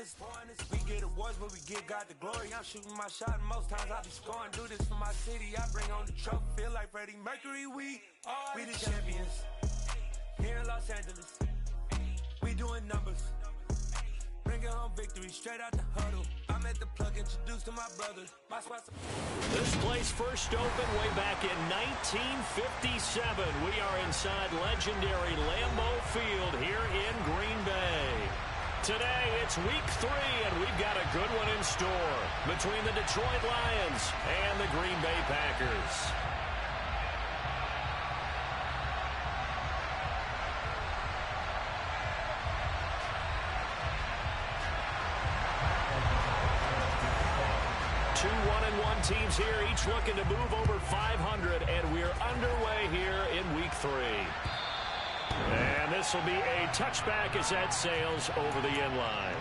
We get awards, but we give God the glory. I'm shooting my shot, and most times I be scoring. Do this for my city, I bring on the trophy. Feel like Freddie Mercury, we the champions. Here in Los Angeles, we doing numbers. Bringing home victory, straight out the huddle. I'm at the plug, introduced to my brothers. My spots. This place first opened way back in 1957. We are inside legendary Lambeau Field here in Green Bay. Today, it's week 3, and we've got a good one in store between the Detroit Lions and the Green Bay Packers. Two 1-1 teams here, each looking to move over 500, and we're underway here in week 3. And this will be a touchback as that sails over the end line.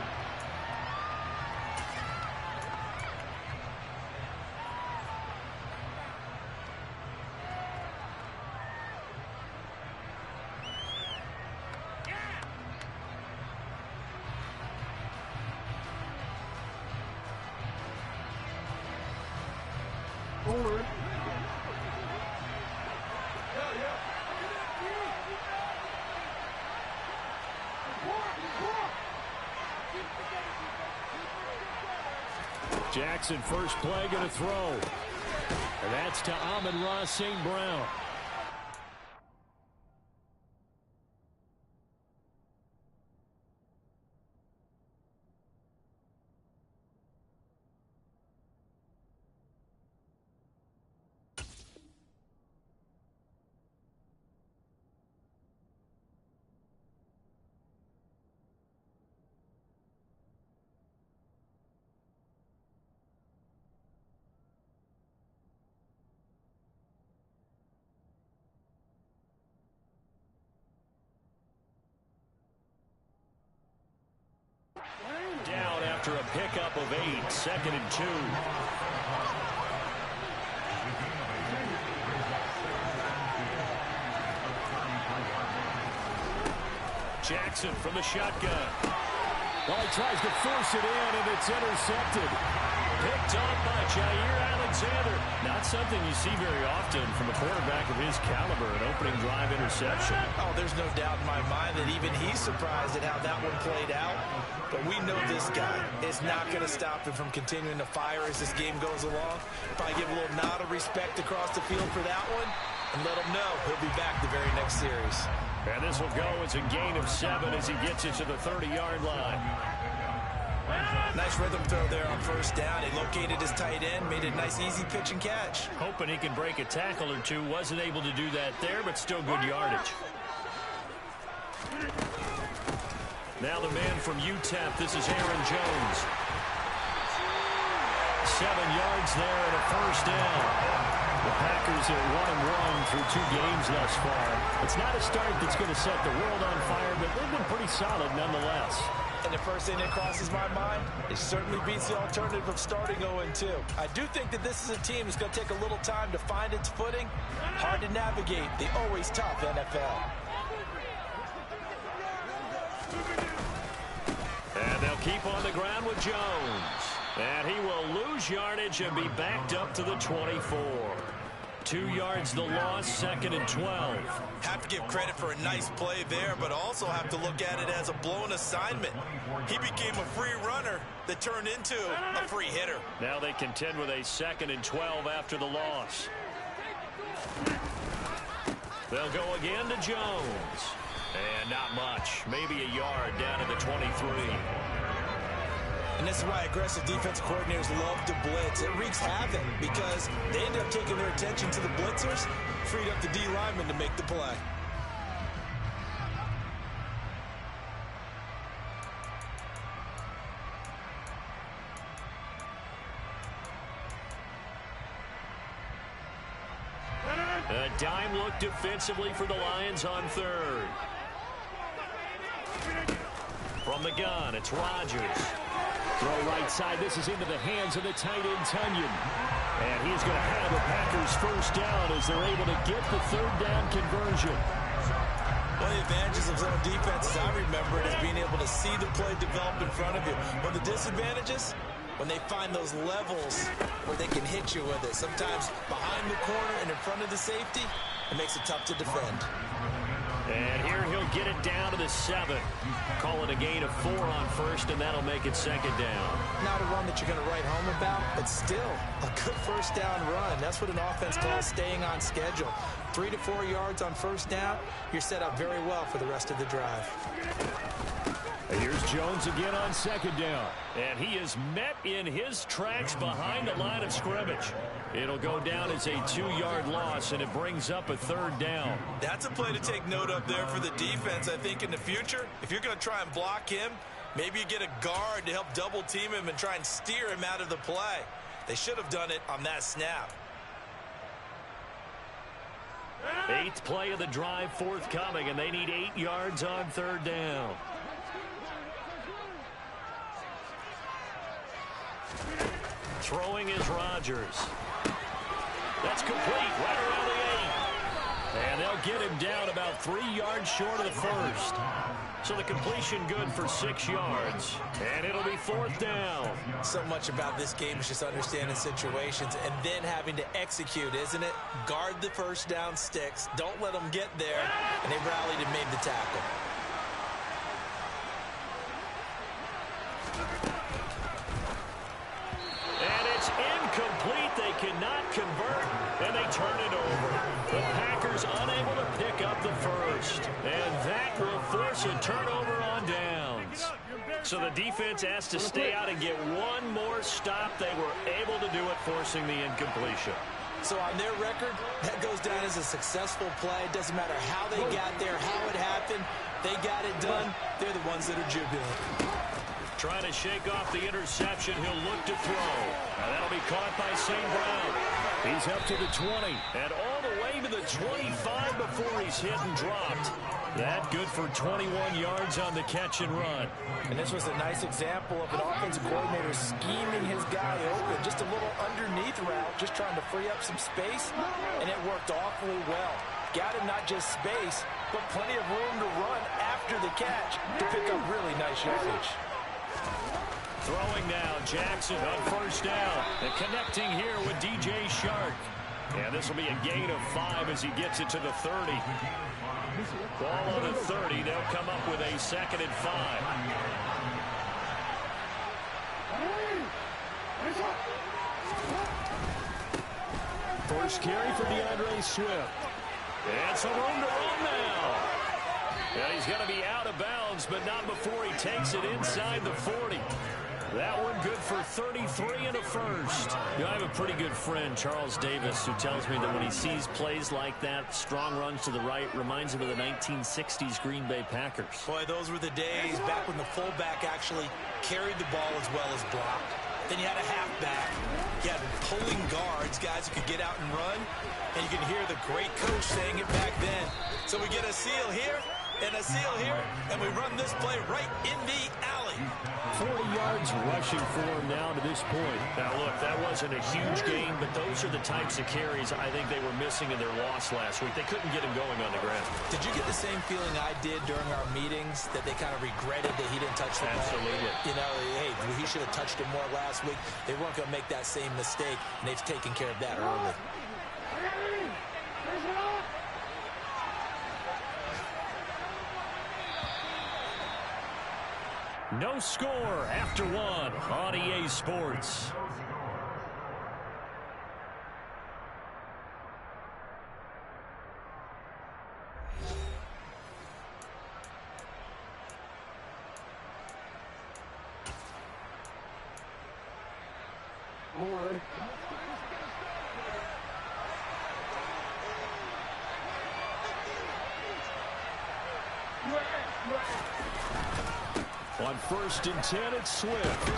Jackson, first play, going to throw. And that's to Amon-Ra St. Brown. Down after a pickup of 8, 2nd and 2. Jackson from the shotgun. Well, he tries to force it in, and it's intercepted. Picked off by Jair Alexander. Not something you see very often from a quarterback of his caliber, an opening drive interception. Oh, there's no doubt in my mind that even he's surprised at how that one played out. But we know this guy is not going to stop him from continuing to fire as this game goes along. Probably give a little nod of respect across the field for that one, and let him know he'll be back the very next series. And this will go as a gain of 7 as he gets it to the 30-yard line. Nice rhythm throw there on first down. He located his tight end, made a nice easy pitch and catch. Hoping he can break a tackle or two. Wasn't able to do that there, but still good yardage. Now the man from UTEP, this is Aaron Jones. 7 yards there and a first down. The Packers are 1-1 through 2 games thus far. It's not a start that's going to set the world on fire, but they've been pretty solid nonetheless. And the first thing that crosses my mind, it certainly beats the alternative of starting 0-2. I do think that this is a team that's going to take a little time to find its footing. Hard to navigate the always tough NFL. And they'll keep on the ground with Jones. And he will lose yardage and be backed up to the 24. 2 yards the loss, 2nd and 12. Have to give credit for a nice play there, but also have to look at it as a blown assignment. He became a free runner that turned into a free hitter. Now they contend with a 2nd and 12 after the loss. They'll go again to Jones. And not much. Maybe a yard down to the 23. And this is why aggressive defensive coordinators love to blitz. It wreaks havoc because they end up taking their attention to the blitzers, freed up the D lineman to make the play. A dime look defensively for the Lions on 3rd. From the gun, it's Rodgers. Throw right side. This is into the hands of the tight end, Tunyon. And he's going to have the Packers first down as they're able to get the 3rd down conversion. One of the advantages of zone defense, as I remember it, is being able to see the play develop in front of you. One of the disadvantages, when they find those levels where they can hit you with it. Sometimes behind the corner and in front of the safety, it makes it tough to defend. And here he'll get it down to the 7. Call it a gain of 4 on first, and that'll make it second down. Not a run that you're going to write home about, but still a good first down run. That's what an offense calls staying on schedule. 3 to 4 yards on first down, you're set up very well for the rest of the drive. And here's Jones again on second down. And he is met in his tracks behind the line of scrimmage. It'll go down as a 2-yard loss, and it brings up a third down. That's a play to take note of there for the defense, I think, in the future. If you're going to try and block him, maybe you get a guard to help double team him and try and steer him out of the play. They should have done it on that snap. 8th play of the drive forthcoming, and they need 8 yards on third down. Throwing is Rodgers. That's complete right around the 8. And they'll get him down about 3 yards short of the first. So the completion good for 6 yards. And it'll be 4th down. So much about this game is just understanding situations and then having to execute, isn't it? Guard the first down sticks. Don't let them get there. And they rallied and made the tackle. And it's incomplete. They cannot convert, and they turn it over. The Packers unable to pick up the first. And that will force a turnover on downs. So the defense has to stay out and get one more stop. They were able to do it, forcing the incompletion. So on their record, that goes down as a successful play. It doesn't matter how they got there, how it happened. They got it done. They're the ones that are jubilant. Trying to shake off the interception. He'll look to throw. And that'll be caught by St. Brown. He's up to the 20 and all the way to the 25 before he's hit and dropped. That good for 21 yards on the catch and run. And this was a nice example of an offensive coordinator scheming his guy open. Just a little underneath route, just trying to free up some space, and it worked awfully well. Got him not just space, but plenty of room to run after the catch to pick up really nice yardage. Throwing now, Jackson on first down. And connecting here with DJ Shark. And this will be a gain of 5 as he gets it to the 30. Ball on the 30. They'll come up with a 2nd and 5. First carry for DeAndre Swift. And some room to run now. And he's going to be out of bounds, but not before he takes it inside the 40. That one good for 33 and a first. You know, I have a pretty good friend, Charles Davis, who tells me that when he sees plays like that, strong runs to the right, reminds him of the 1960s Green Bay Packers. Boy, those were the days back when the fullback actually carried the ball as well as blocked. Then you had a halfback. You had pulling guards, guys who could get out and run. And you can hear the great coach saying it back then. So we get a seal here and a seal here, and we run this play right in the alley. 40 yards rushing for him now to this point. Now, look, that wasn't a huge gain, but those are the types of carries I think they were missing in their loss last week. They couldn't get him going on the ground. Did you get the same feeling I did during our meetings, that they kind of regretted that he didn't touch the ball? Absolutely. You know, hey, he should have touched it more last week. They weren't going to make that same mistake, and they've taken care of that early. No score after 1 on EA Sports. On 1st and 10, it's Swift.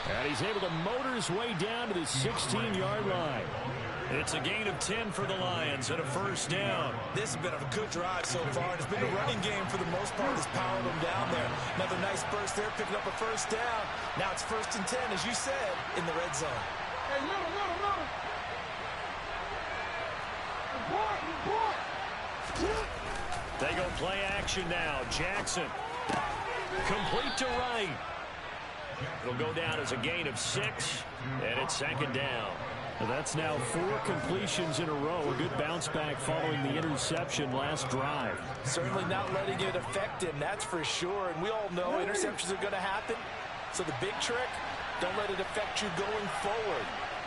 And he's able to motor his way down to the 16-yard line. It's a gain of 10 for the Lions and a first down. This has been a good drive so far. It's been a running game for the most part that's powering them down there. Another nice burst there, picking up a first down. Now it's 1st and 10, as you said, in the red zone. Hey, no. They go play action now. Jackson. Complete to right. It'll go down as a gain of 6, and it's second down. Well, that's now 4 completions in a row. A good bounce back following the interception last drive. Certainly not letting it affect him, that's for sure. And we all know interceptions are going to happen. So the big trick, don't let it affect you going forward.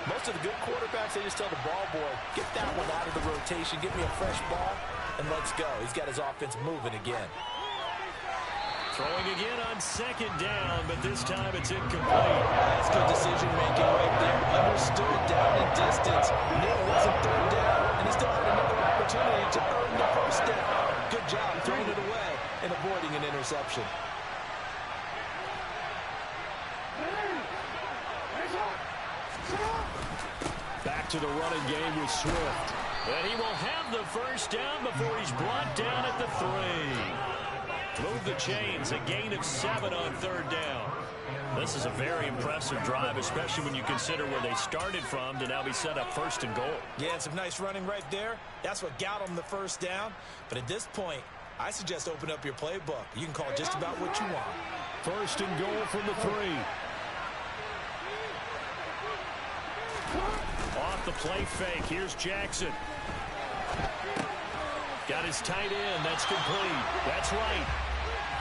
Most of the good quarterbacks, they just tell the ball boy, get that one out of the rotation, get me a fresh ball, and let's go. He's got his offense moving again. Throwing again on second down, but this time it's incomplete. That's good decision-making right there. Understood down and distance. Knew it wasn't third down, and he still had another opportunity to earn the first down. Good job throwing it away and avoiding an interception. Back to the running game with Swift. And he will have the first down before he's brought down at the 3. Move the chains, a gain of 7 on third down. This is a very impressive drive, especially when you consider where they started from to now be set up first and goal. Yeah, some nice running right there. That's what got them the first down. But at this point, I suggest open up your playbook. You can call just about what you want. First and goal from the 3. Off the play fake. Here's Jackson. Got his tight end. That's complete. That's right.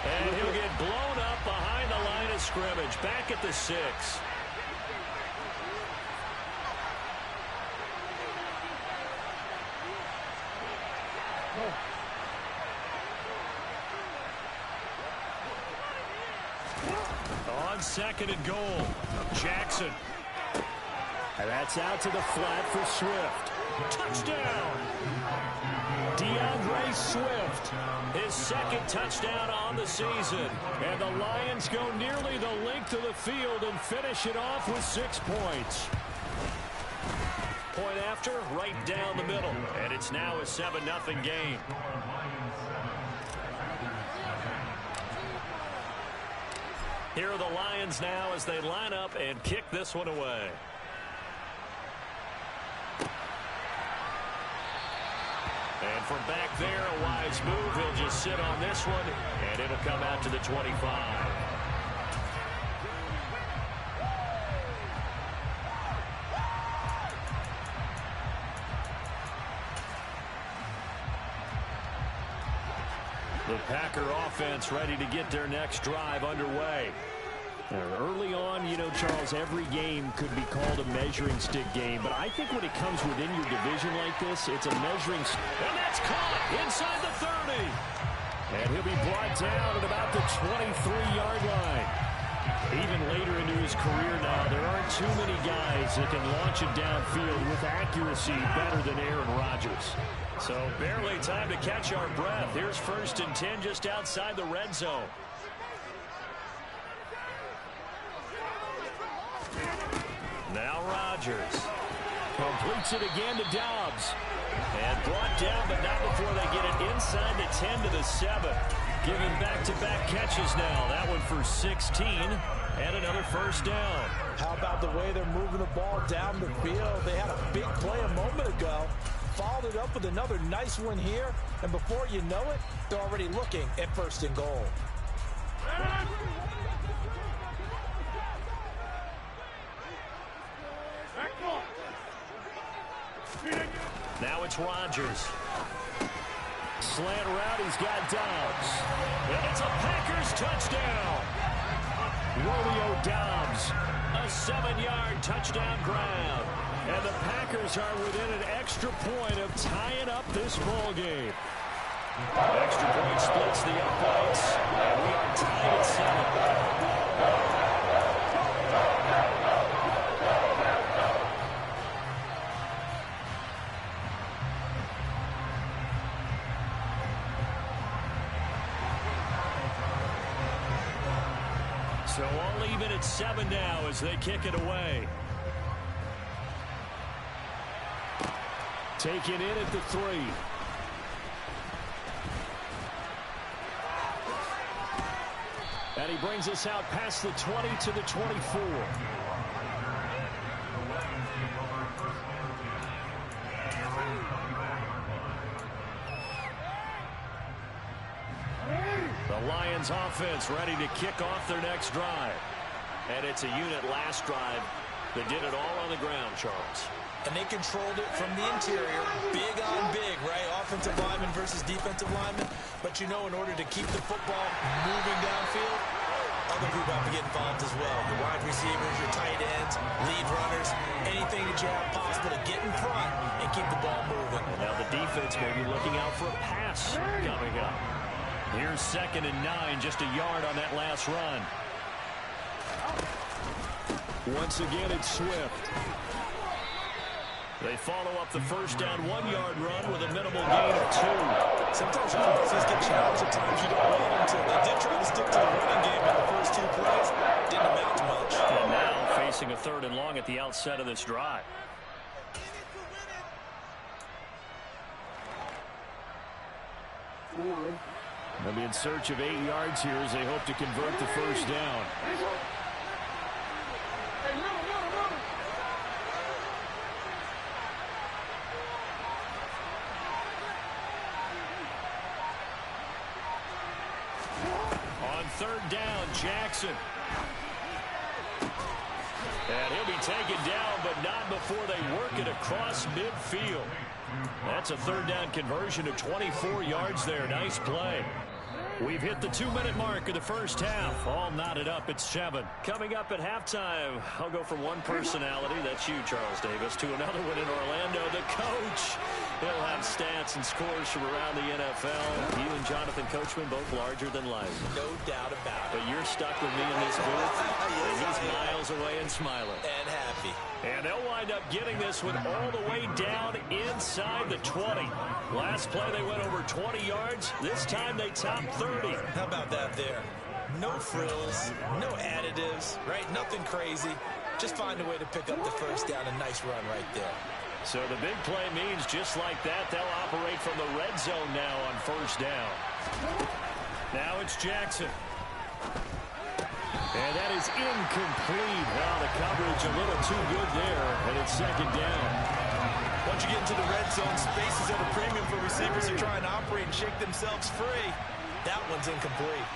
And he'll get blown up behind the line of scrimmage. Back at the 6. On second and goal, Jackson. And that's out to the flat for Swift. Touchdown! DeAndre Swift, his second touchdown on the season. And the Lions go nearly the length of the field and finish it off with 6 points. Point after, right down the middle. And it's now a 7-0 game. Here are the Lions now as they line up and kick this one away. And from back there, a wise move. He'll just sit on this one, and it'll come out to the 25. The Packer offense ready to get their next drive underway. Early on, you know, Charles, every game could be called a measuring stick game. But I think when it comes within your division like this, it's a measuring stick. And that's caught inside the 30. And he'll be brought down at about the 23-yard line. Even later into his career now, there aren't too many guys that can launch it downfield with accuracy better than Aaron Rodgers. So barely time to catch our breath. Here's 1st and 10 just outside the red zone. Now Rodgers completes it again to Dobbs. And brought down, but not before they get it inside the 10 to the 7. Giving back-to-back catches now. That one for 16 and another first down. How about the way they're moving the ball down the field? They had a big play a moment ago. Followed it up with another nice one here. And before you know it, they're already looking at 1st and goal. Now it's Rodgers. Slant route, he's got Dobbs. And it's a Packers touchdown. Romeo Dobbs, a 7-yard touchdown grab. And the Packers are within an extra point of tying up this ball game. Extra point splits the uprights, and we are tied at 7. So all even at 7 now as they kick it away. Taken in at the 3. And he brings us out past the 20 to the 24. Lions offense ready to kick off their next drive. And it's a unit last drive that did it all on the ground, Charles. And they controlled it from the interior, big on big, right? Offensive lineman versus defensive lineman. But you know, in order to keep the football moving downfield, other people have to get involved as well. Your wide receivers, your tight ends, lead runners, anything that you have possible to get in front and keep the ball moving. Now the defense may be looking out for a pass coming up. Here's 2nd and 9, just a yard on that last run. Once again, it's Swift. They follow up the first down 1-yard run with a minimal gain of 2. Sometimes your offenses get challenged at times you don't want them to. They did try to stick to the running game in the first 2 plays. Didn't amount to much. And now facing a 3rd and long at the outset of this drive. They'll be in search of 8 yards here as they hope to convert the first down. On 3rd down, Jackson. And he'll be taken down, but not before they work it across midfield. That's a 3rd down conversion to 24 yards there. Nice play. We've hit the 2-minute mark of the first half. All knotted up at 7. Coming up at halftime, I'll go from one personality, that's you, Charles Davis, to another one in Orlando, the coach. He'll have stats and scores from around the NFL. You and Jonathan Coachman, both larger than life. No doubt about it. But you're stuck with me in this booth, and he's miles away and smiling. And happy. And they'll wind up getting this one all the way down inside the 20. Last play, they went over 20 yards. This time, they topped 30. How about that there? No frills, no additives, right? Nothing crazy. Just find a way to pick up the first down. A nice run right there. So the big play means just like that, they'll operate from the red zone now on first down. Now it's Jackson. And that is incomplete. Well, the coverage a little too good there, and it's 2nd down. Once you get into the red zone, space is at a premium for receivers who try and operate and shake themselves free. That one's incomplete.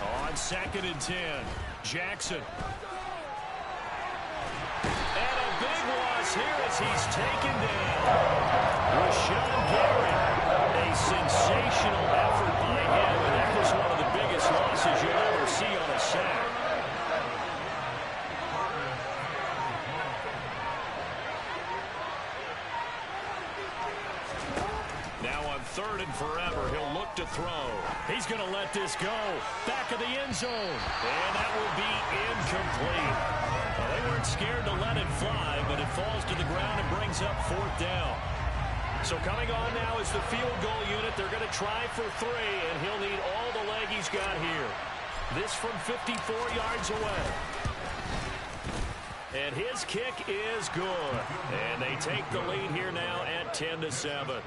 On 2nd and 10, Jackson. And a big loss here as he's taken down. Rashawn Gary. A sensational effort by him, and that was one of the biggest losses you'll ever see on a sack. Now on 3rd and forever, he'll look to throw. He's going to let this go. Back of the end zone. And that will be incomplete. Well, they weren't scared to let it fly, but it falls to the ground and brings up 4th down. So coming on now is the field goal unit. They're going to try for 3, and he'll need all the leg he's got here. This from 54 yards away. And his kick is good. And they take the lead here now at 10-7.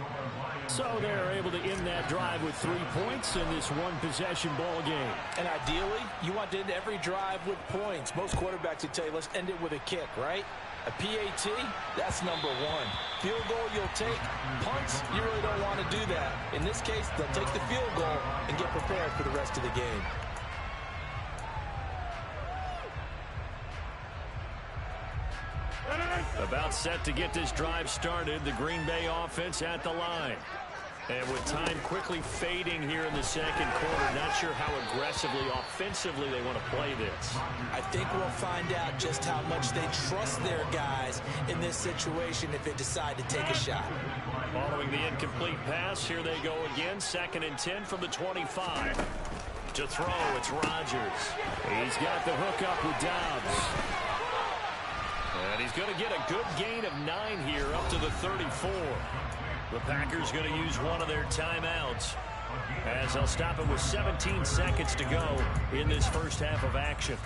So they're able to end that drive with 3 points in this one-possession ball game. And ideally, you want to end every drive with points. Most quarterbacks would tell you, let's end it with a kick, right? A PAT, that's number 1. Field goal you'll take. Punts, you really don't want to do that. In this case, they'll take the field goal and get prepared for the rest of the game. About set to get this drive started, the Green Bay offense at the line. And with time quickly fading here in the 2nd quarter, not sure how aggressively, offensively they want to play this. I think we'll find out just how much they trust their guys in this situation if they decide to take a shot. Following the incomplete pass, here they go again, 2nd and 10 from the 25. To throw, it's Rodgers. He's got the hook up with Dobbs. And he's going to get a good gain of 9 here up to the 34. The Packers going to use one of their timeouts as they'll stop it with 17 seconds to go in this first half of action.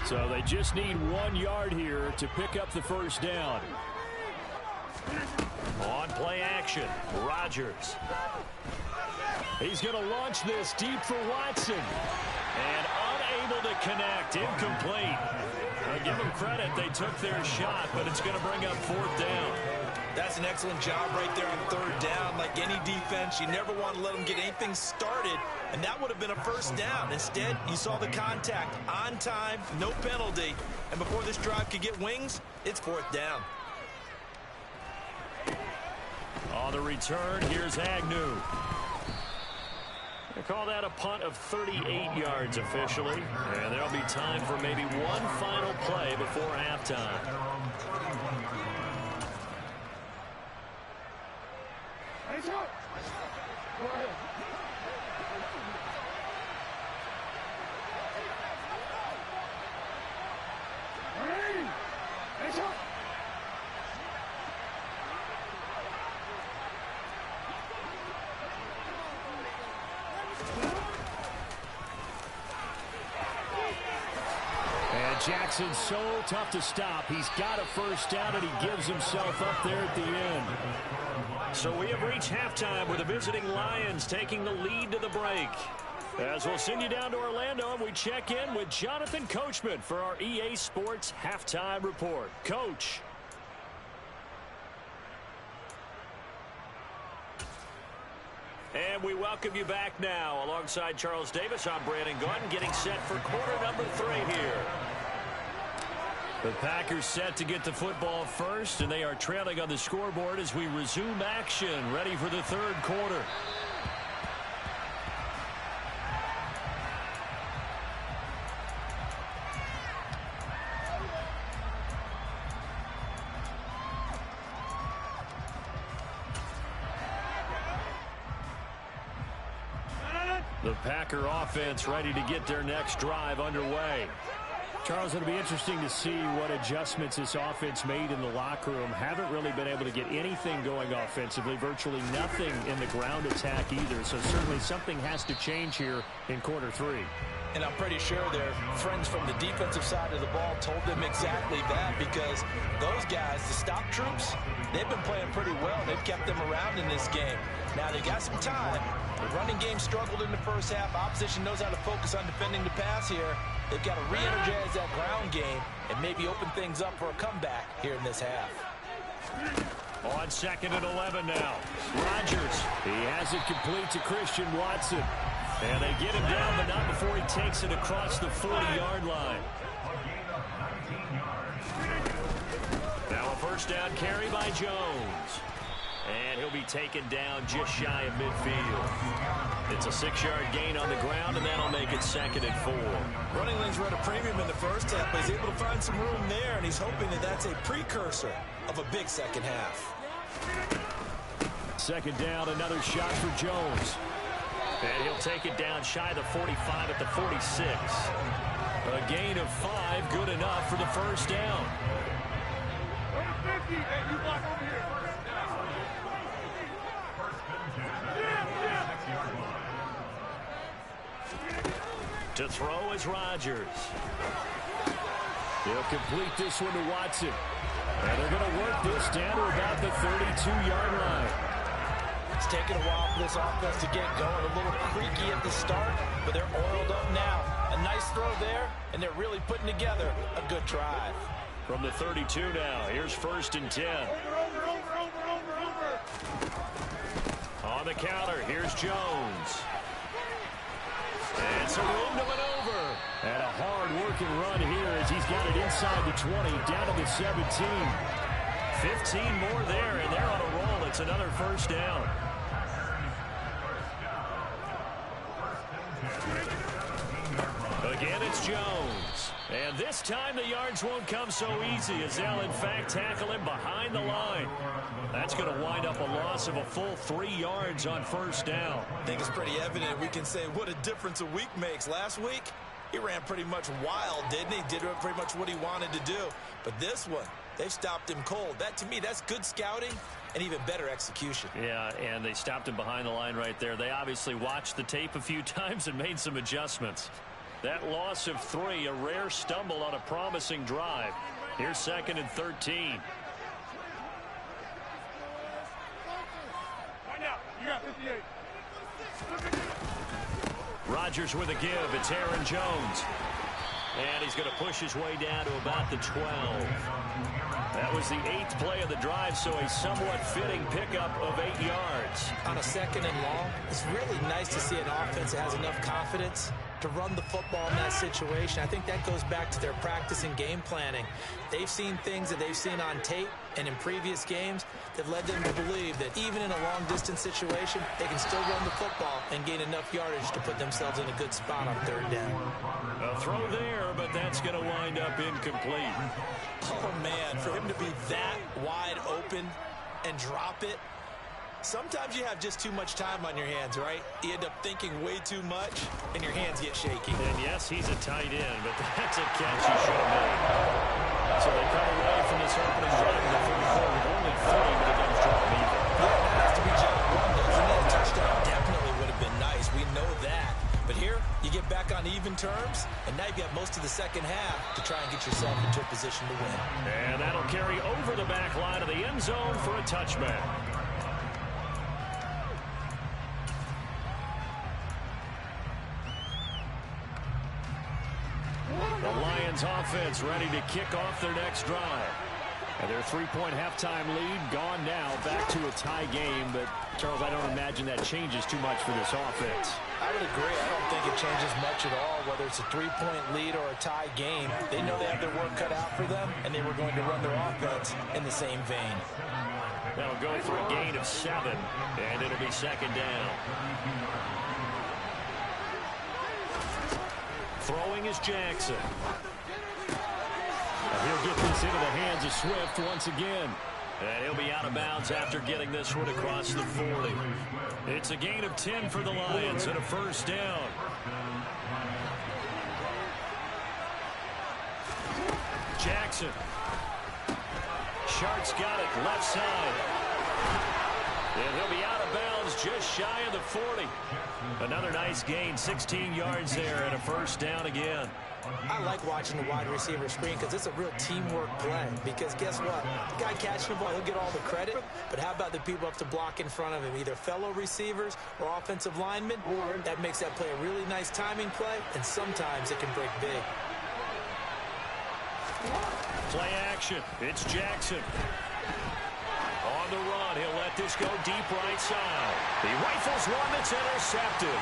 So they just need 1 yard here to pick up the first down. On play action, Rodgers. He's going to launch this deep for Watson. And unable to connect, incomplete. I give them credit, they took their shot, but it's going to bring up 4th down. That's an excellent job right there on 3rd down. Like any defense, you never want to let them get anything started, and that would have been a 1st down. Instead, you saw the contact on time, no penalty, and before this drive could get wings, it's 4th down. On the return, here's Agnew. They call that a punt of 38 yards officially, and there'll be time for maybe one final play before halftime. Jackson's so tough to stop. He's got a 1st down, and he gives himself up there at the end. So we have reached halftime with the visiting Lions taking the lead to the break. As we'll send you down to Orlando, and we check in with Jonathan Coachman for our EA Sports Halftime Report. Coach. And we welcome you back now. Alongside Charles Davis, I'm Brandon Gordon, getting set for quarter number 3 here. The Packers set to get the football first, and they are trailing on the scoreboard as we resume action, ready for the 3rd quarter. The Packer offense ready to get their next drive underway. Charles, it'll be interesting to see what adjustments this offense made in the locker room. Haven't really been able to get anything going offensively, virtually nothing in the ground attack either. So certainly something has to change here in quarter 3. And I'm pretty sure their friends from the defensive side of the ball told them exactly that, because those guys, the stop troops, they've been playing pretty well. They've kept them around in this game. Now they got some time. The running game struggled in the first half. Opposition knows how to focus on defending the pass here. They've got to re-energize that ground game and maybe open things up for a comeback here in this half. On 2nd and 11 now. Rodgers. He has it complete to Christian Watson. And they get him down, but not before he takes it across the 40-yard line. Now a 1st down carry by Jones. And he'll be taken down just shy of midfield. It's a 6-yard gain on the ground, and that'll make it 2nd and 4. Running lanes were at a premium in the first half, but he's able to find some room there, and he's hoping that that's a precursor of a big second half. 2nd down, another shot for Jones. And he'll take it down shy of the 45 at the 46. A gain of 5, good enough for the 1st down. To throw is Rodgers. He'll complete this one to Watson. And they're going to work this down to about the 32-yard line. It's taken a while for this offense to get going. A little creaky at the start, but they're oiled up now. A nice throw there, and they're really putting together a good drive. From the 32 now, here's 1st and 10. On the counter, here's Jones. And some room to maneuver. And a hard-working run here as he's got it inside the 20, down to the 17. 15 more there, and they're on a roll. It's another 1st down. Again, it's Jones. And this time the yards won't come so easy as they'll, in fact, tackle him behind the line. That's going to wind up a loss of a full 3 yards on 1st down. I think it's pretty evident. We can say what a difference a week makes. Last week, he ran pretty much wild, didn't he? Did pretty much what he wanted to do. But this one, they've stopped him cold. That, to me, that's good scouting and even better execution. Yeah, and they stopped him behind the line right there. They obviously watched the tape a few times and made some adjustments. That loss of 3, a rare stumble on a promising drive. Here's 2nd and 13. Rodgers with a give. It's Aaron Jones. And he's going to push his way down to about the 12. That was the 8th play of the drive, so a somewhat fitting pickup of 8 yards. On a 2nd and long, it's really nice to see an offense that has enough confidence to run the football in that situation. I think that goes back to their practice and game planning. They've seen things that they've seen on tape and in previous games that led them to believe that even in a long-distance situation, they can still run the football and gain enough yardage to put themselves in a good spot on 3rd down. A throw there, but that's going to wind up incomplete. Oh, man, for him to be that wide open and drop it, sometimes you have just too much time on your hands, right? You end up thinking way too much, and your hands get shaky. And yes, he's a tight end, but that's a catch he should have made. So they come away from this opening drive in the 3rd quarter with only 3, but it does drop even. Yeah, that has to be John Brown, doesn't it? A touchdown definitely would have been nice. We know that. But here, you get back on even terms, and now you've got most of the 2nd half to try and get yourself into a position to win. And that'll carry over the back line of the end zone for a touchback. The Lions offense ready to kick off their next drive. And their 3-point halftime lead gone now, back to a tie game. But, Charles, I don't imagine that changes too much for this offense. I would agree. I don't think it changes much at all, whether it's a 3-point lead or a tie game. They know they have their work cut out for them, and they were going to run their offense in the same vein. They'll go for a gain of 7, and it'll be 2nd down. Throwing is Jackson. And he'll get this into the hands of Swift once again. And he'll be out of bounds after getting this one across the 40. It's a gain of 10 for the Lions and a 1st down. Jackson. Shart's got it, left side. And he'll be out of bounds just shy of the 40. Another nice gain, 16 yards there and a 1st down again. I like watching the wide receiver screen because it's a real teamwork play. Because guess what? The guy catching the ball, he'll get all the credit. But how about the people up to block in front of him, either fellow receivers or offensive linemen? That makes that play a really nice timing play, and sometimes it can break big. Play action. It's Jackson. On the run, he'll let this go deep right side. He rifles one that's intercepted.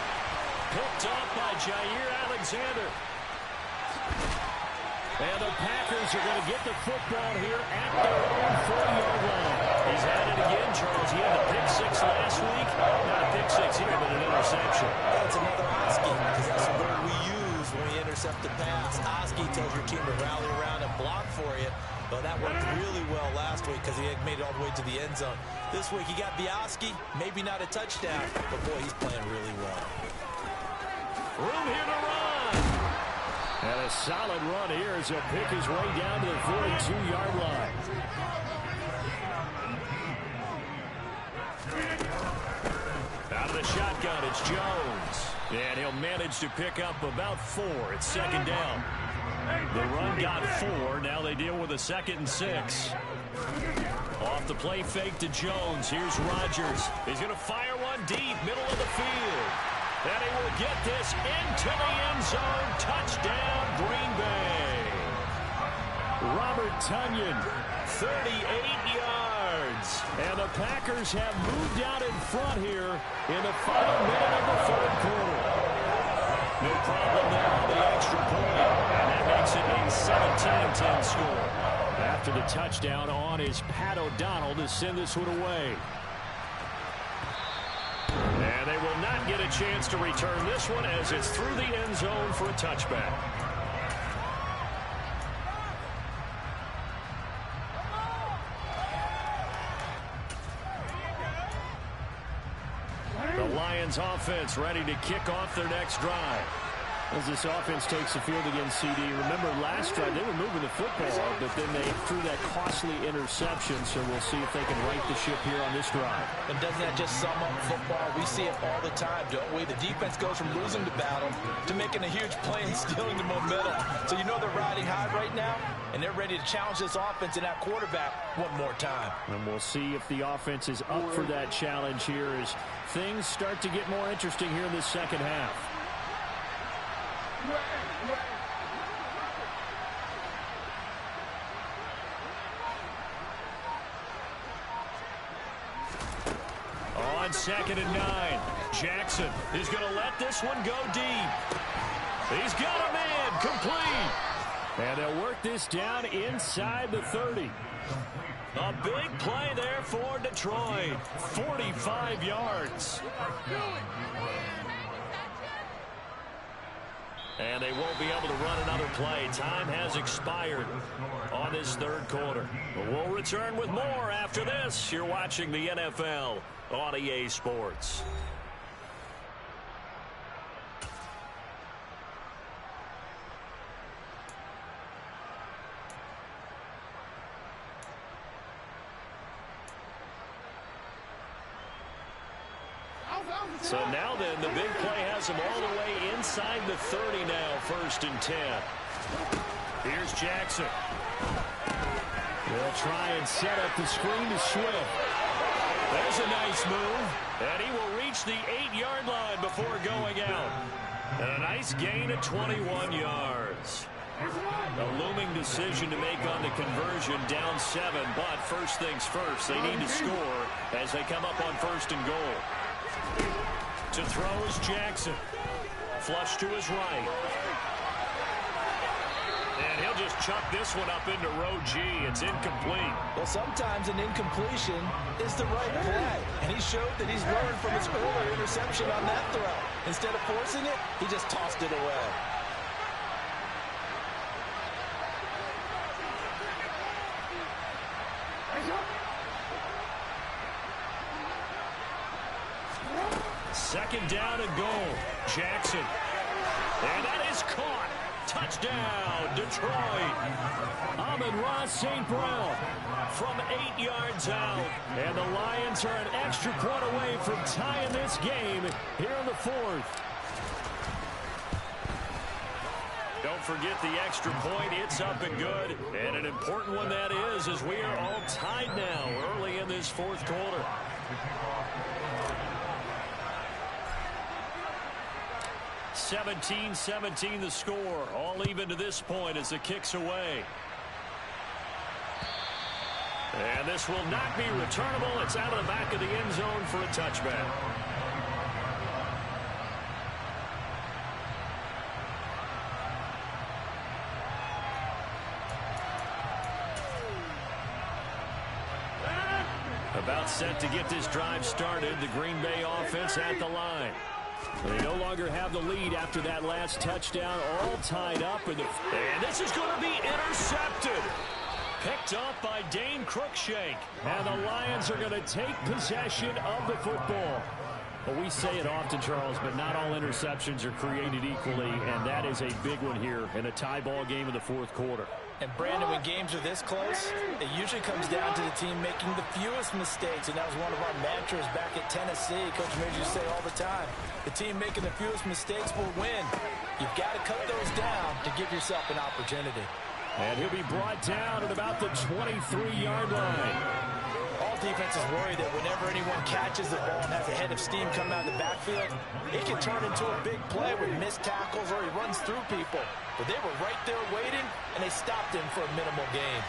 Picked off by Jair Alexander. And the Packers are going to get the football here at their own 40-yard line. He's had it again, Charles. He had a pick 6 last week. Not a pick 6 here, but an interception. That's another Oski, because that's the word we use when we intercept the pass. Oski tells your team to rally around and block for you. Well, that worked really well last week because he had made it all the way to the end zone. This week he got the Oski, maybe not a touchdown, but boy, he's playing really well. Room here to run. And a solid run here as he'll pick his way down to the 42-yard line. Out of the shotgun, it's Jones. And he'll manage to pick up about 4. It's 2nd down. The run got 4. Now they deal with a 2nd and 6. Off the play fake to Jones. Here's Rodgers. He's going to fire one deep, middle of the field. And he will get this into the end zone. Touchdown, Green Bay. Robert Tonyan, 38 yards. And the Packers have moved out in front here in the final minute of the 3rd quarter. No problem there on the extra point. And that makes it a 17-10 score. After the touchdown on is Pat O'Donnell to send this one away. And they will not get a chance to return this one as it's through the end zone for a touchback. The Lions offense ready to kick off their next drive. As this offense takes the field against CD, remember last drive they were moving the football, but then they threw that costly interception, so we'll see if they can right the ship here on this drive. And doesn't that just sum up football? We see it all the time, don't we? The defense goes from losing the battle to making a huge play and stealing the momentum. So you know they're riding high right now, and they're ready to challenge this offense and that quarterback one more time. And we'll see if the offense is up for that challenge here as things start to get more interesting here in this second half. On 2nd and 9, Jackson is going to let this one go deep. He's got a man complete. And they'll work this down inside the 30. A big play there for Detroit. 45 yards. And they won't be able to run another play. Time has expired on this third quarter. But we'll return with more after this. You're watching the NFL on EA Sports. So now then, the big play has them all the way inside the 30 now, 1st and 10. Here's Jackson. They'll try and set up the screen to Swift. There's a nice move, and he will reach the 8-yard line before going out. And a nice gain of 21 yards. A looming decision to make on the conversion, down 7, but first things first, they need to score as they come up on 1st and goal. To throw is Jackson. Flush to his right. And he'll just chuck this one up into row G. It's incomplete. Well, sometimes an incompletion is the right play. And he showed that he's learned from his earlier interception on that throw. Instead of forcing it, he just tossed it away. Second down and goal. Jackson. And that is caught. Touchdown, Detroit. Amon-Ra St. Brown From 8 yards out. And the Lions are an extra point away from tying this game here in the 4th. Don't forget the extra point. It's up and good. And an important one that is, as we are all tied now early in this 4th quarter. 17-17 the score. All even to this point as the kick's away. And this will not be returnable. It's out of the back of the end zone for a touchback. About set to get this drive started. The Green Bay offense at the line. They no longer have the lead after that last touchdown, all tied up. And this is going to be intercepted. Picked up by Dane Cruikshank. And the Lions are going to take possession of the football. Well, we say it often, Charles, but not all interceptions are created equally, and that is a big one here in a tie ball game in the 4th quarter. And, Brandon, when games are this close, it usually comes down to the team making the fewest mistakes, and that was one of our mantras back at Tennessee. Coach Major used to say all the time, the team making the fewest mistakes will win. You've got to cut those down to give yourself an opportunity. And he'll be brought down at about the 23-yard line. All defenses worry that whenever anyone catches the ball and has a head of steam coming out of the backfield, it can turn into a big play with missed tackles or he runs through people. But they were right there waiting, and they stopped him for a minimal gain.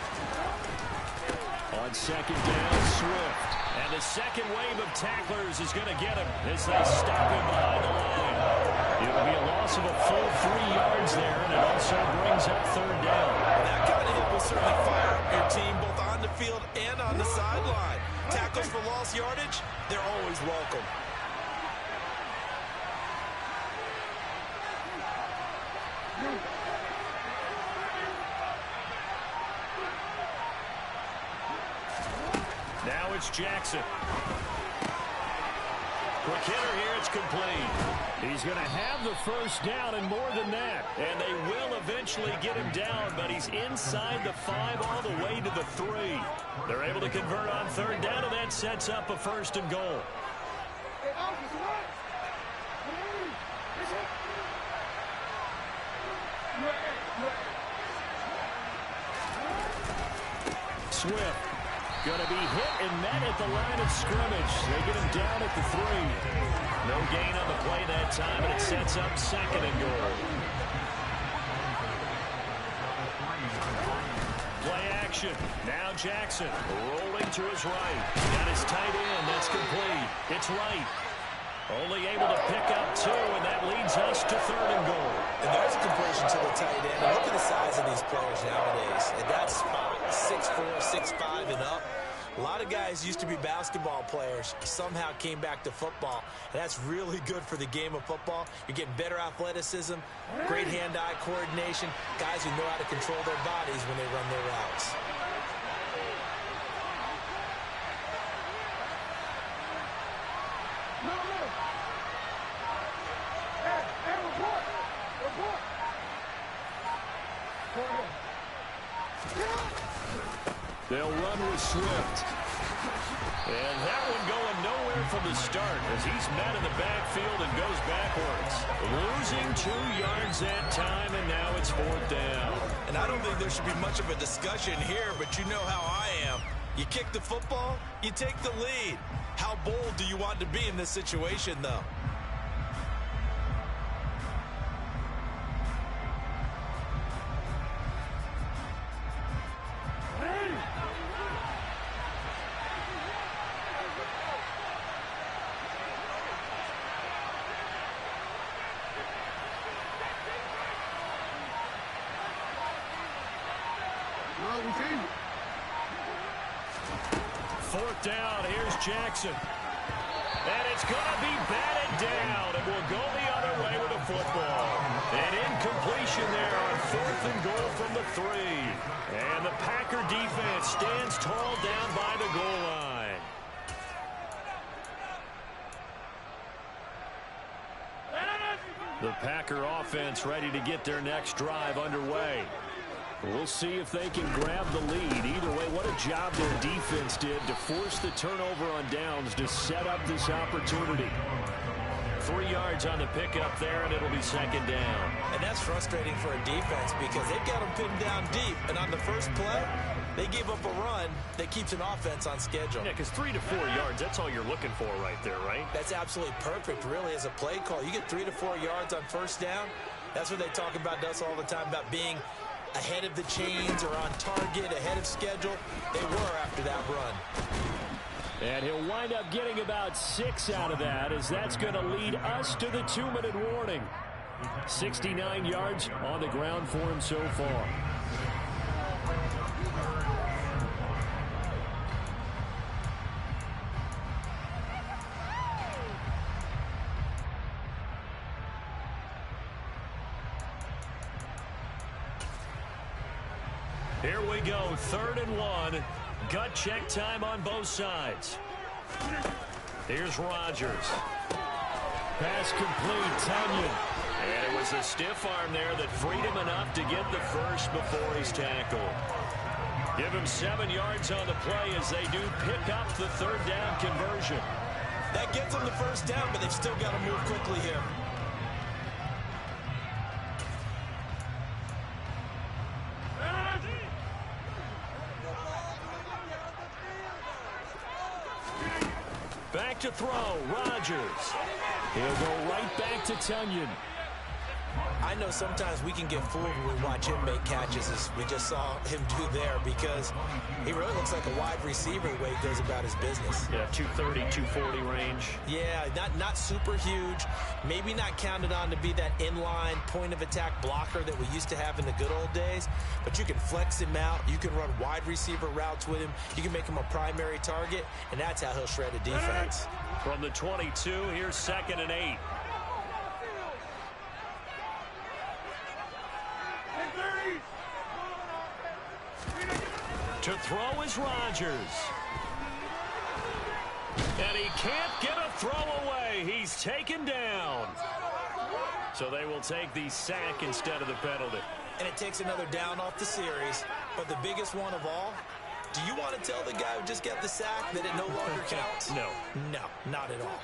On 2nd down, Swift. And the second wave of tacklers is going to get him as they stop him behind the line. It'll be a loss of a full 3 yards there, and it also brings up 3rd down. That kind of hit will certainly fire up your team both on the field and on the sideline. Tackles for lost yardage, they're always welcome. Now it's Jackson. Quick hitter here, it's complete. He's going to have the first down and more than that. And they will eventually get him down, but he's inside the 5 all the way to the 3. They're able to convert on third down, and that sets up a first and goal. Swift going to be hit and met at the line of scrimmage. They get him down at the 3. No gain on the play that time, and it sets up second and goal. Play action. Now Jackson rolling to his right. Got his tight end. That's complete. It's right. Only able to pick up 2, and that leads us to third and goal. And there's a completion to the tight end. And look at the size of these players nowadays. And that spot, 6'4", 6'5", and up. A lot of guys used to be basketball players, somehow came back to football. And that's really good for the game of football. You're getting better athleticism, great hand-eye coordination, guys who know how to control their bodies when they run their routes. They'll run with Swift. And that one going nowhere from the start as he's met in the backfield and goes backwards. Losing 2 yards that time, and now it's fourth down. And I don't think there should be much of a discussion here, but you know how I am. You kick the football, you take the lead. How bold do you want to be in this situation, though? Fourth down, here's Jackson. And it's going to be batted down, and we'll go the other way with a football. An incompletion there on fourth and goal from the 3. And the Packer defense stands tall down by the goal line. The Packer offense ready to get their next drive underway. We'll see if they can grab the lead. Either way, what a job their defense did to force the turnover on downs to set up this opportunity. 3 yards on the pickup there, and it'll be second down. And that's frustrating for a defense because they've got them pinned down deep. And on the first play, they gave up a run that keeps an offense on schedule. Yeah, because 3 to 4 yards, that's all you're looking for right there, right? That's absolutely perfect, really, as a play call. You get 3 to 4 yards on first down. That's what they talk about us all the time, about being ahead of the chains or on target, ahead of schedule. They were after that run. And he'll wind up getting about 6 out of that, as that's going to lead us to the 2-minute warning. 69 yards on the ground for him so far. Here we go, 3rd and 1. Gut check time on both sides. Here's Rodgers. Pass complete, Tunyon. And it was a stiff arm there that freed him enough to get the first before he's tackled. Give him 7 yards on the play as they do pick up the 3rd down conversion. That gets them the first down, but they've still got to move quickly here. Back to throw, Rodgers. He'll go right back to Tunyon. I know sometimes we can get fooled when we watch him make catches, as we just saw him do there, because he really looks like a wide receiver the way he goes about his business. Yeah, 230, 240 range. Yeah, not super huge. Maybe not counted on to be that inline point-of-attack blocker that we used to have in the good old days, but you can flex him out. You can run wide receiver routes with him. You can make him a primary target, and that's how he'll shred a defense. From the 22, here's 2nd and 8. To throw is Rodgers. And he can't get a throw away. away. He's taken down. So they will take the sack instead of the penalty. And it takes another down off the series. But the biggest one of all, do you want to tell the guy who just got the sack that it no longer counts? No. No, not at all.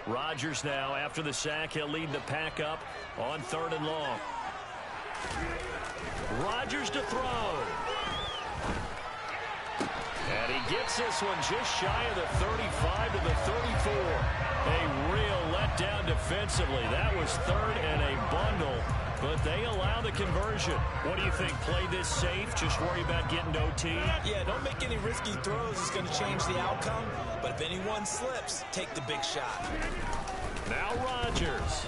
Rodgers now, after the sack, he'll lead the pack up on 3rd and long. Rodgers to throw. And he gets this one just shy of the 35 to the 34. A real letdown defensively. That was 3rd and a bundle, but they allow the conversion. What do you think? Play this safe? Just worry about getting OT? Yeah, don't make any risky throws. It's going to change the outcome. But if anyone slips, take the big shot. Now Rodgers.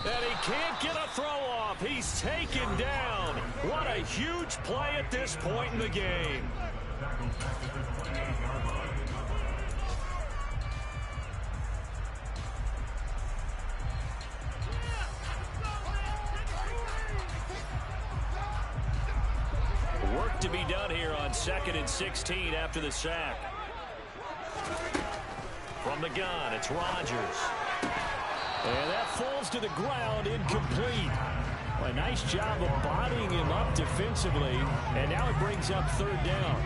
And he can't get a throw off. He's taken down. What a huge play at this point in the game. Work to be done here on 2nd and 16 after the sack. From the gun, it's Rodgers. And that falls to the ground, incomplete. Well, a nice job of bodying him up defensively, and now it brings up 3rd down.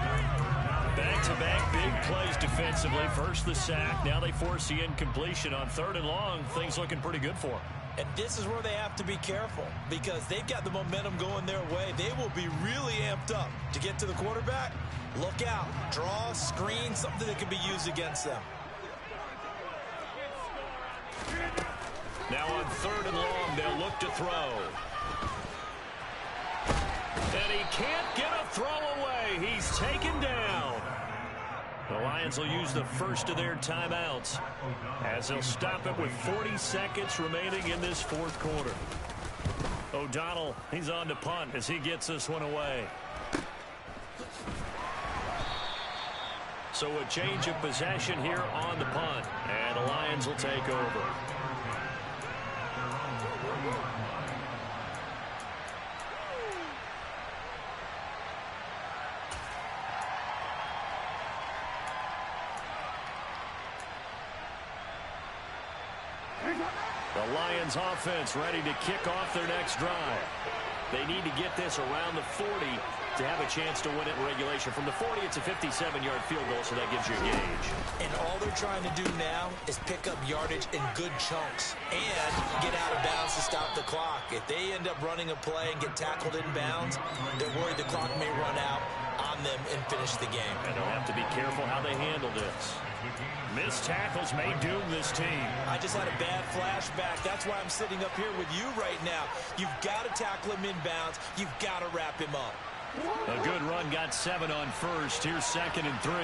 Back-to-back big plays defensively. First the sack, now they force the incompletion on 3rd and long. Things looking pretty good for them. And this is where they have to be careful because they've got the momentum going their way. They will be really amped up to get to the quarterback. Look out. Draw, screen, something that can be used against them. Now on 3rd and long, they'll look to throw. And he can't get a throw away. He's taken down. The Lions will use the first of their timeouts as they'll stop it with 40 seconds remaining in this 4th quarter. O'Donnell, he's on to punt as he gets this one away. So a change of possession here on the punt, and the Lions will take over. The Lions offense ready to kick off their next drive. They need to get this around the 40 to have a chance to win it in regulation. From the 40, it's a 57-yard field goal, so that gives you a gauge. And all they're trying to do now is pick up yardage in good chunks and get out of bounds to stop the clock. If they end up running a play and get tackled in bounds, they're worried the clock may run out on them and finish the game. And they'll have to be careful how they handle this. Missed tackles may doom this team. I just had a bad flashback. That's why I'm sitting up here with you right now. You've got to tackle him inbounds. You've got to wrap him up. A good run, got 7 on first. Here's 2nd and 3.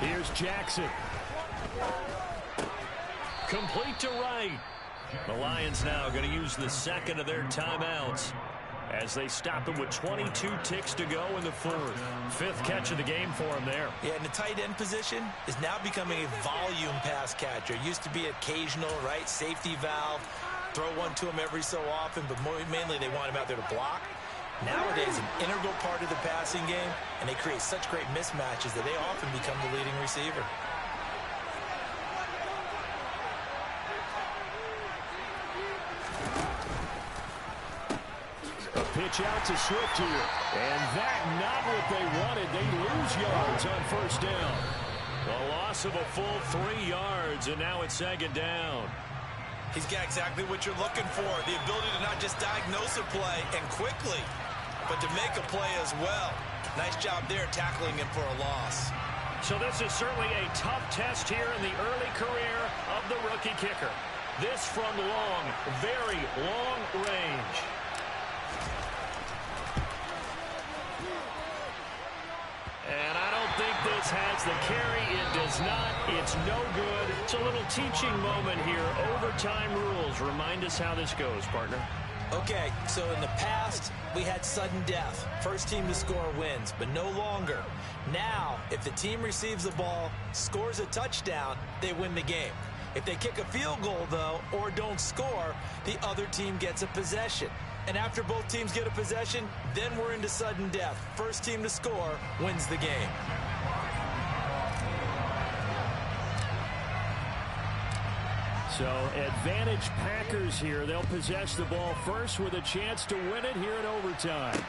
Here's Jackson. Complete to right. The Lions now going to use the 2nd of their timeouts as they stop him with 22 ticks to go in the 4th. 5th catch of the game for him there. Yeah, and the tight end position is now becoming a volume pass catcher. It used to be occasional, right? Safety valve. Throw one to him every so often, but mainly they want him out there to block. Nowadays, an integral part of the passing game, and they create such great mismatches that they often become the leading receiver. A pitch out to Swift here. And that not what they wanted. They lose yards on 1st down. A loss of a full 3 yards, and now it's 2nd down. He's got exactly what you're looking for, the ability to not just diagnose a play and quickly, but to make a play as well. Nice job there tackling him for a loss. So this is certainly a tough test here in the early career of the rookie kicker. This from long, very long range. And I don't think this offense has the carry. It does not. It's no good. It's a little teaching moment here. Overtime rules. Remind us how this goes, partner. Okay, so in the past, we had sudden death. First team to score wins, but no longer. Now, if the team receives the ball, scores a touchdown, they win the game. If they kick a field goal, though, or don't score, the other team gets a possession. And after both teams get a possession, then we're into sudden death. First team to score wins the game. So advantage Packers here. They'll possess the ball first with a chance to win it here in overtime.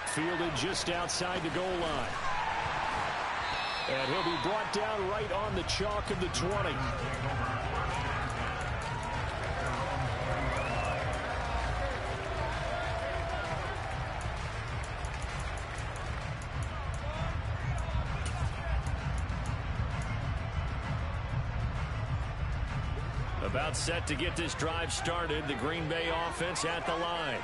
Fielded just outside the goal line. And he'll be brought down right on the chalk of the 20. About set to get this drive started. The Green Bay offense at the line.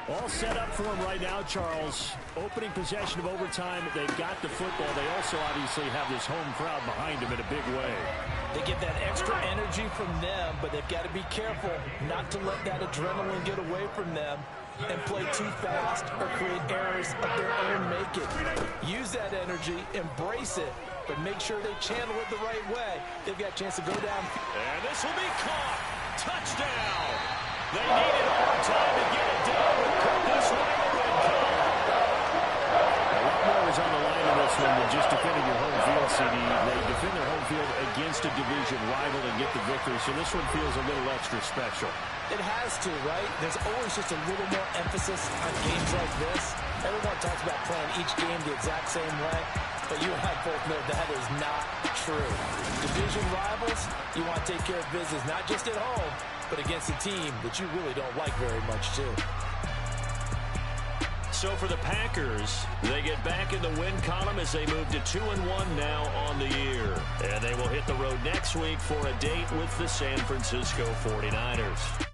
All set up for him right now, Charles. Opening possession of overtime. They've got the football. They also obviously have this home crowd behind them in a big way. They get that extra energy from them, but they've got to be careful not to let that adrenaline get away from them and play too fast or create errors of their own making. Use that energy, embrace it, but make sure they channel it the right way. They've got a chance to go down. And this will be caught. Touchdown. They needed overtime to get it done. This way the red card. A lot more is on the line in this one than just defending your home field, CD. They defend their home field against a division rival and get the victory, so this one feels a little extra special. It has to, right? There's always just a little more emphasis on games like this. Everyone talks about playing each game the exact same way, but you and I both know that is not true. Division rivals, you want to take care of business, not just at home, but against a team that you really don't like very much, too. So for the Packers, they get back in the win column as they move to 2-1 now on the year. And they will hit the road next week for a date with the San Francisco 49ers.